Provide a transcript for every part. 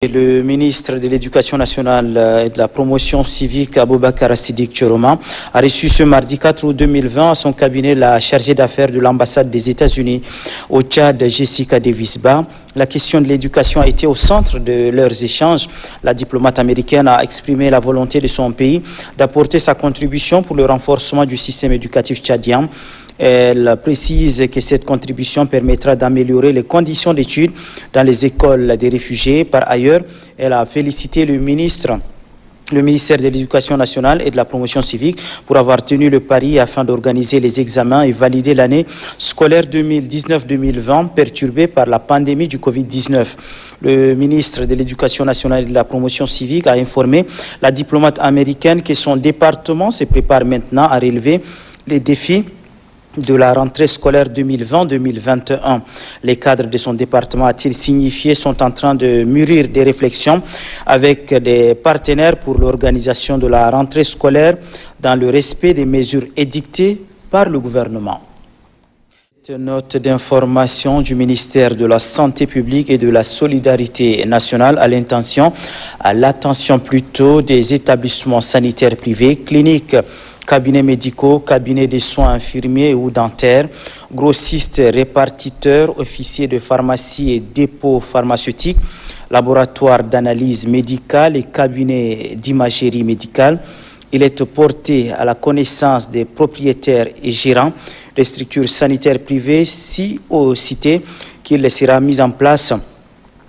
Le ministre de l'Éducation nationale et de la promotion civique, Aboubakar Siddiq Tchoroma, a reçu ce mardi 4 août 2020 à son cabinet la chargée d'affaires de l'ambassade des États-Unis au Tchad, Jessica Davis-Ba. La question de l'éducation a été au centre de leurs échanges. La diplomate américaine a exprimé la volonté de son pays d'apporter sa contribution pour le renforcement du système éducatif tchadien. Elle précise que cette contribution permettra d'améliorer les conditions d'études dans les écoles des réfugiés. Par ailleurs, elle a félicité le ministère de l'Éducation nationale et de la promotion civique pour avoir tenu le pari afin d'organiser les examens et valider l'année scolaire 2019-2020 perturbée par la pandémie du Covid-19. Le ministre de l'Éducation nationale et de la promotion civique a informé la diplomate américaine que son département se prépare maintenant à relever les défis de la rentrée scolaire 2020-2021. Les cadres de son département, a-t-il signifié, sont en train de mûrir des réflexions avec des partenaires pour l'organisation de la rentrée scolaire dans le respect des mesures édictées par le gouvernement. Cette note d'information du ministère de la Santé publique et de la Solidarité nationale à l'attention plutôt des établissements sanitaires privés, cliniques, cabinets médicaux, cabinets de soins infirmiers ou dentaires, grossistes, répartiteurs, officiers de pharmacie et dépôts pharmaceutiques, laboratoires d'analyse médicale et cabinets d'imagerie médicale. Il est porté à la connaissance des propriétaires et gérants des structures sanitaires privées citées qu'il sera mis en place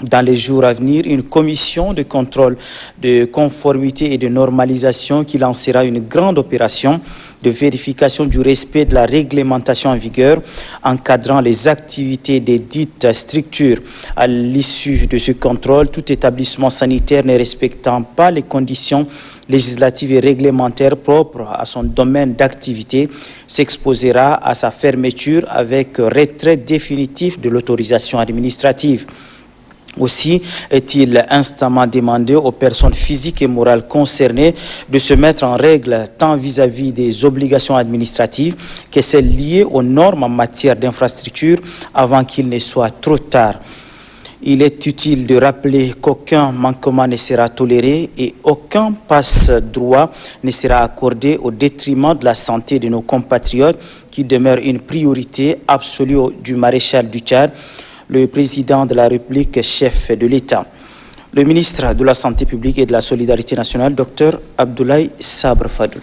dans les jours à venir une commission de contrôle de conformité et de normalisation qui lancera une grande opération de vérification du respect de la réglementation en vigueur encadrant les activités des dites structures. À l'issue de ce contrôle, tout établissement sanitaire ne respectant pas les conditions législatives et réglementaires propres à son domaine d'activité s'exposera à sa fermeture avec retrait définitif de l'autorisation administrative. Aussi est-il instamment demandé aux personnes physiques et morales concernées de se mettre en règle tant vis-à-vis des obligations administratives que celles liées aux normes en matière d'infrastructure avant qu'il ne soit trop tard. Il est utile de rappeler qu'aucun manquement ne sera toléré et aucun passe-droit ne sera accordé au détriment de la santé de nos compatriotes qui demeure une priorité absolue du maréchal du Tchad, le président de la République, chef de l'État. Le ministre de la Santé publique et de la Solidarité nationale, Dr Abdoulaye Sabre Fadoul.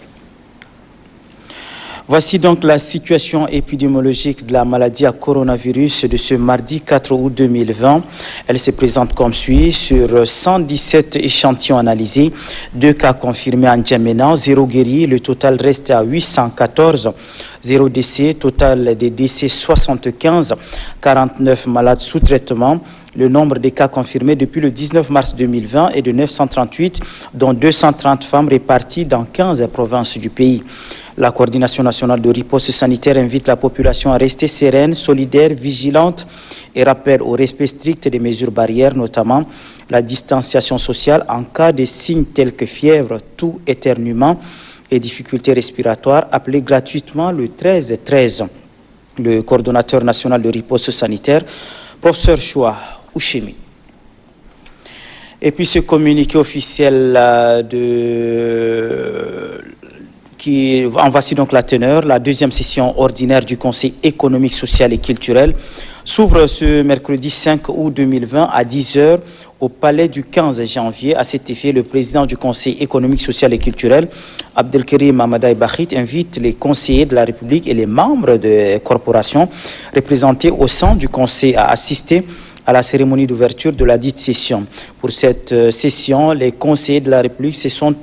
Voici donc la situation épidémiologique de la maladie à coronavirus de ce mardi 4 août 2020. Elle se présente comme suit. Sur 117 échantillons analysés, 2 cas confirmés en Djamena, 0 guéris. Le total reste à 814. 0 décès, total des décès 75, 49 malades sous traitement. Le nombre de cas confirmés depuis le 19 mars 2020 est de 938, dont 230 femmes réparties dans 15 provinces du pays. La coordination nationale de riposte sanitaire invite la population à rester sereine, solidaire, vigilante et rappelle au respect strict des mesures barrières, notamment la distanciation sociale en cas de signes tels que fièvre, toux, éternuement et difficultés respiratoires. Appelez gratuitement le 1313. Le coordonnateur national de riposte sanitaire, professeur Choua Ouchemi. Et puis ce communiqué officiel en voici donc la teneur. La deuxième session ordinaire du Conseil économique, social et culturel s'ouvre ce mercredi 5 août 2020 à 10h au palais du 15 janvier. À cet effet, le président du Conseil économique, social et culturel, Abdelkerim Mamadaï Bakhit, invite les conseillers de la République et les membres des corporations représentés au sein du Conseil à assister à la cérémonie d'ouverture de la dite session. Pour cette session, les conseillers de la République se sont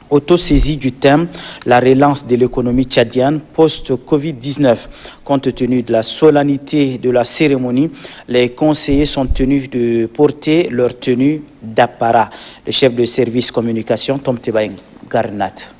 autosaisis du thème « La relance de l'économie tchadienne post-Covid-19 ». Compte tenu de la solennité de la cérémonie, les conseillers sont tenus de porter leur tenue d'apparat. Le chef de service communication, Tom Tebaïng Garnat.